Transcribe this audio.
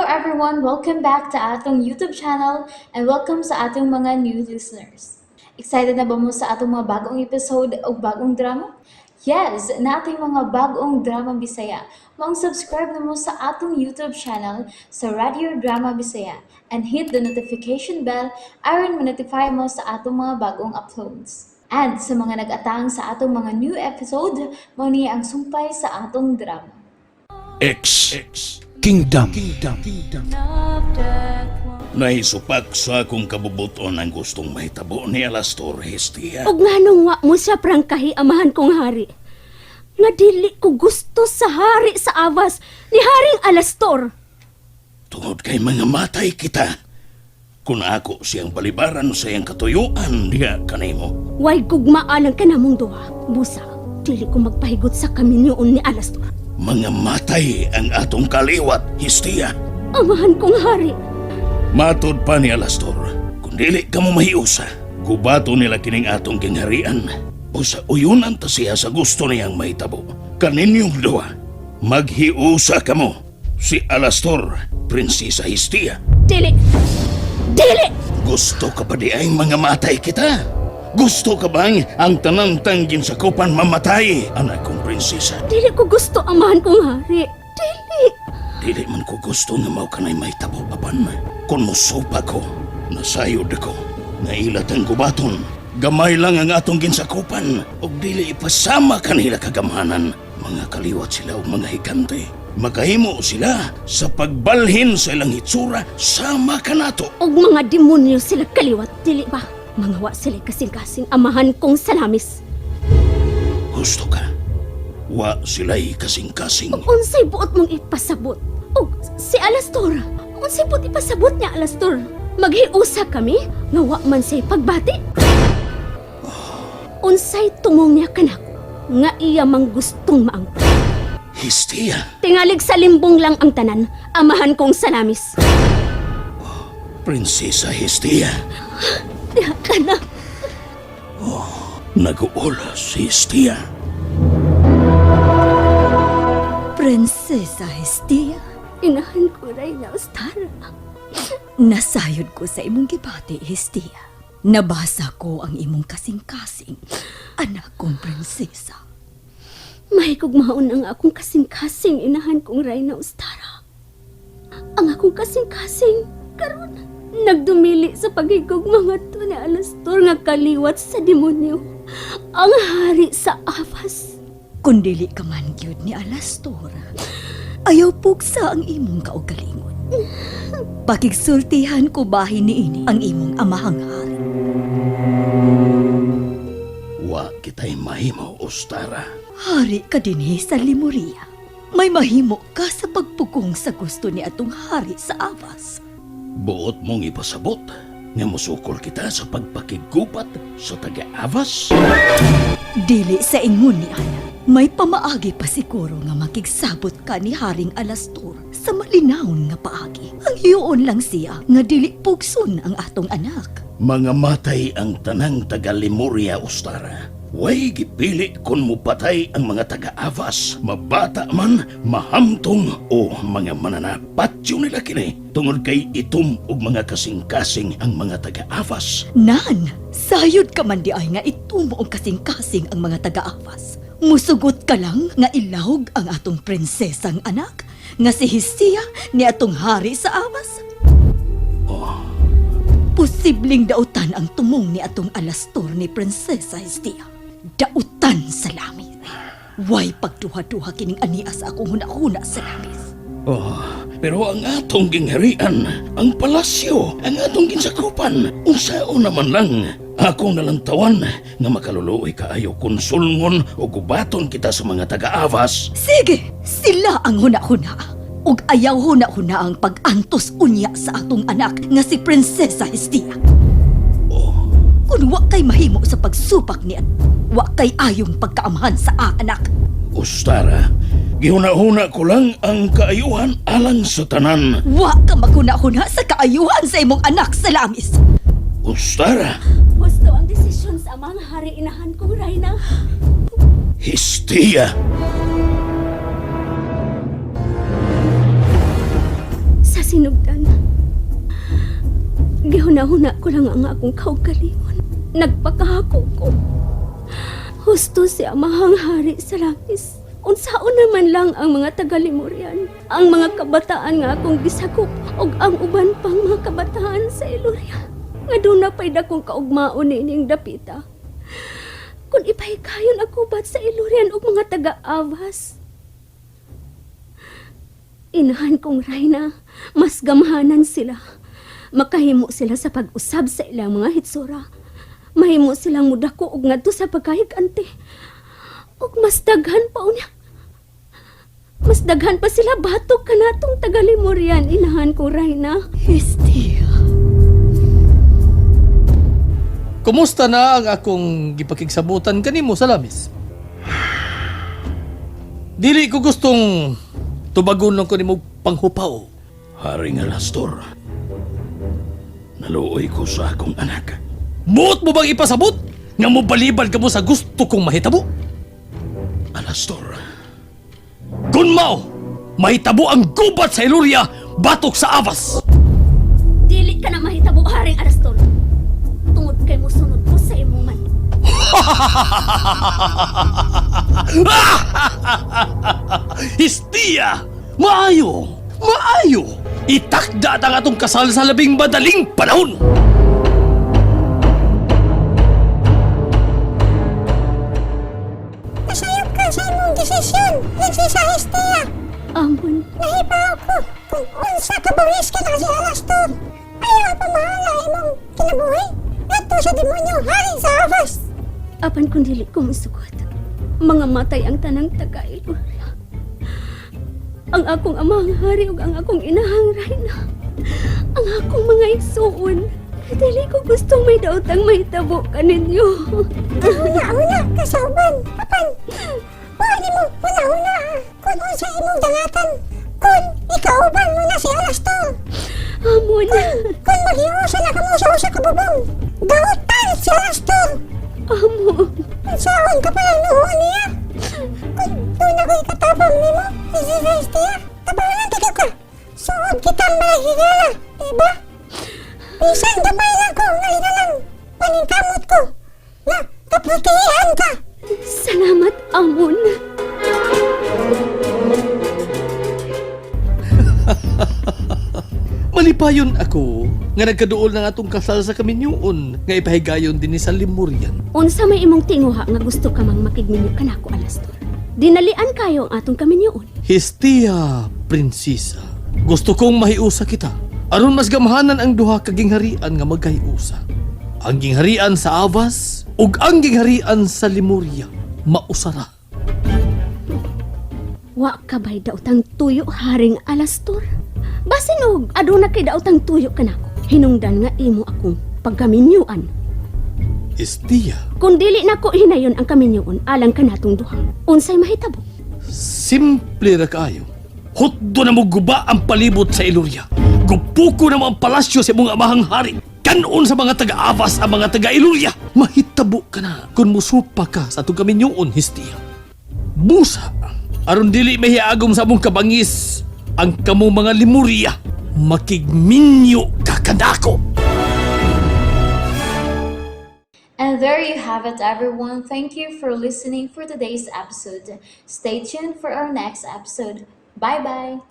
everyone! Welcome back to atong YouTube channel and welcome sa atong mga new listeners. Excited na ba mo sa atong mga bagong episode o bagong drama? Yes, na ating mga bagong drama Bisaya. Subscribe na mo sa atong YouTube channel sa Radio Drama Bisaya and hit the notification bell aron ma-notify mo sa atong mga bagong uploads. And sa mga nag-atang sa atong mga new episode, mo niya ang sumpay sa atong drama. X Kingdom. Naisupak sa akong kabubuton ang gustong mahitabo ni Alastor Hestia. Og nganong wa mo siya prangkahi amahan kong hari. Nga dili ko gusto sa hari sa awas ni Haring Alastor. Tungod kay mga matay kita. Kung ako siyang balibaran sa iyang katuyuan diya kanimo. Way gugmaalang ka namong duha. Busa, dili ko magpahigot sa kaminyoon ni Alastor. Mga matay ang atong kaliwat, Hestia. Amahan kong hari. Matod pa ni Alastor, kung dili ka mo mahiusa, kubato nila kining atong kingharian. O sa uyunan ta siya sa gusto niyang mahitabo. Kaninyong duha, maghiusa ka mo. Si Alastor, Prinsesa Hestia. Dili! Dili! Gusto ka ba di ay mga matay kita? Gusto ka bang ang tanang-tanggin sa kupan mamatay, anak kong prinsesa? Dili ko gusto amahan kong hari. Dili! Dili man ko gusto nga mao kanay mahitabo apan. Kung musupa ko, nasayod ako. Nailat ang gubaton. Gamay lang ang atong ginsakupan. Og dili ipasama kanila kagamanan. Mga kaliwat sila o mga higante. Makahimo sila sa pagbalhin sa ilang hitsura. Sama ka nato. Og mga demonyo sila kaliwat, dili ba? Mga wa sila kasing-kasing amahan kong salamis. Gusto ka? Wa sila'y kasing-kasing. Unsay buot mong ipasabot? Og si Alastor, unsay buot ipasabot niya Alastor? Maghiusa kami nga wa man say pagbati. Unsay tungong niya kanako nga iya mang gustong maangkon. Hestia. Tingalig sa limbong lang ang tanan, amahan kong salamis. Prinsesa Hestia. Diha ka na. Nag-uula si Hestia. Prinsesa Hestia, Inahan ko ray na Ostara. nasayod ko sa imong gibati, Hestia. Nabasa ko ang imong kasing-kasing, anak kong prinsesa. Mahigog maon ang akong kasing-kasing inahan kong ray na Ostara. Ang akong kasing-kasing karon nagdumili sa paghigog mga to ni Alastor nga kaliwat sa demonyo. Ang hari sa Avas. Kung dili ka man gyud ni Alastor, ayaw pugsa ang imong kaugalingon. Pakigsultihan ko bahin niini ang imong amahang hari. Wa kita'y mahimo, Ostara. Hari ka dinhi sa Lemuria. May mahimo ka sa pagpugong sa gusto ni atong hari sa Avas. Buot mong ipasabot nga musukol kita sa pagpakigupat sa taga-Avas. Dili sa ingon ni Ana, may pamaagi pa siguro nga makigsabot ka ni Haring Alastor sa malinawon nga paagi. Ang hiyoon lang siya nga dili pugson ang atong anak. Mga matay ang tanang taga-Lemuria, Ostara. Way gipili kung mupatay ang mga taga-Avas, mabata man, mahamtong o mga mananapatyo nila kini. Tungod kay itom og mga kasing-kasing ang mga taga-Avas. Nan, sayod ka man di ay nga itumo og kasing-kasing ang mga taga-Avas. Musugot ka lang nga ilawog ang atong prinsesang anak nga si Hestia ni atong hari sa Avas. Posibleng dautan ang tumong ni atong Alastor ni Prinsesa Hestia. Dautan sa langit. Way pagduha-duha kining ania sa akong huna-huna sa langit. Pero ang atong gingharian, ang palasyo, ang atong ginsakupan, unsao naman lang. Akong nalantawan nga makaluluoy kaayo konsulngon o gubaton kita sa mga taga-Avas. Sige, sila ang huna-huna. Ug ayaw huna-huna ang pag-antos unya sa atong anak nga si Prinsesa Hestia. Kung wa kay mahimo sa pagsupak niya, wa kay ayong pagkaamahan sa anak. Ostara, gihuna-huna ko lang ang kaayuhan alang sa tanan. Wa ka maghuna-huna sa kaayuhan sa imong anak sa langis. Ostara, Gusto ang desisyon sa amang hari inahan kong ray na. Hestia. Sa kasinugdan. Gihuna-huna ko lang ang akong kaugalingon. Nagpakahako ko. Husto si amahang hari sa langis. Unsaon naman lang ang mga taga-Limurian, ang mga kabataan nga akong gisakop, ug ang uban pang mga kabataan sa Iloria. Nga doon na pa'y dakong kaugmaon nining dapita. Kung ipahikayon ako ba't sa Ilorian ug mga taga-Avas? Inahan kong Rayna, mas gamhanan sila. Makahimo sila sa pag-usab sa ilang mga hitsura. Mahimo silang mudako og ngadto sa pagkahig-ante. Ug mas daghan pa unya. Mas daghan pa sila batok kanatong taga-Limurian, inahan kong Rayna. Hestia. Kumusta na ang akong gipakigsabutan kanimo sa labis? Dili ko gustong tubagon ko nimo panghupaw. Haring Alastor, naluoy ko sa akong anak. Buot mo bang ipasabot? Nga mo balibad ka mo sa gusto kong mahitabo? Alastor, Kung mao, mahitabo ang gubat sa Iloria, batok sa Avas. Dili ka na mahitabo, Haring Alastor. Tungod kay mo sunod ko sa imuman. Hestia! Maayo! Maayo! Itakda ang atong kasal sa labing madaling panahon! Masayap ka sa imong desisyon, Prinsesa Hestia. Amon, Nahibaw ko kung unsa ka bawis ka na si Alastor. Ayaw pamahala imong kinabuhi. Ngadto sa demonyo hari sa Avas. apan kung dili ko musugot, mga matay ang tanang taga-Iloria. Ang akong amahang hari ug ang akong inahang Rayna. Ang akong mga igsuon. Dili ko gustong may daotang mahitabo kaninyo. Huna-huna ka sa uban. Apan, pwede mo huna-huna kung unsa imong dangatan. Kung ikauban mo na si Alastor. Amon, Kung maghiusa na ka mo sa usa ka bubong. Gautan si Alastor. amon. Saan ka palang nuhuan niya? Kung doon ako'y katapang ni mo, Prinsesa Hestia, tabangan tika ka. Suod kitang malahigala, diba? Bisan gamay lang ko nga hinalang paningkamot ko na kaputihan ka. Salamat, Amon. Malipayon ako nga nagkaduol ng atong kasal sa kaminyoon nga ipahigayon din ni sa Limurian. Unsa may imong tinguha nga gusto ka mang makigminyo kanako, Alastor? Dinalian kayo ang atong kaminyoon. Hestia, prinsesa, gusto kong mahiusa kita. Aron mas gamhanan ang duha ka gingharian nga magkahiusa. Ang gingharian sa Avas ug ang gingharian sa Lemuria mausara. Wa ka ba'y daotang tuyo, Haring Alastor? Basin og aduna kay daotang tuyo kanako. Hinungdan nga imo akong pagkaminyuan. Hestia, Kung dili nako hinayon ang kaminyoon alang kanatong duha, unsay mahitabo? simple ra kaayo. Hutdo na mo guba ang palibot sa Iloria. Gupuko na mo ang palasyo sa imong amahang hari. Kanon sa mga taga-Avas ang mga taga-Iloria. Mahitabo ka na kung musupa ka sa itong kaminyoon, Hestia. Busa, aron dili mahiagom sa among kabangis ang kamong mga Lemuria. Makigminyo ka kanako. And there you have it, everyone. Thank you for listening for today's episode. Stay tuned for our next episode. Bye bye.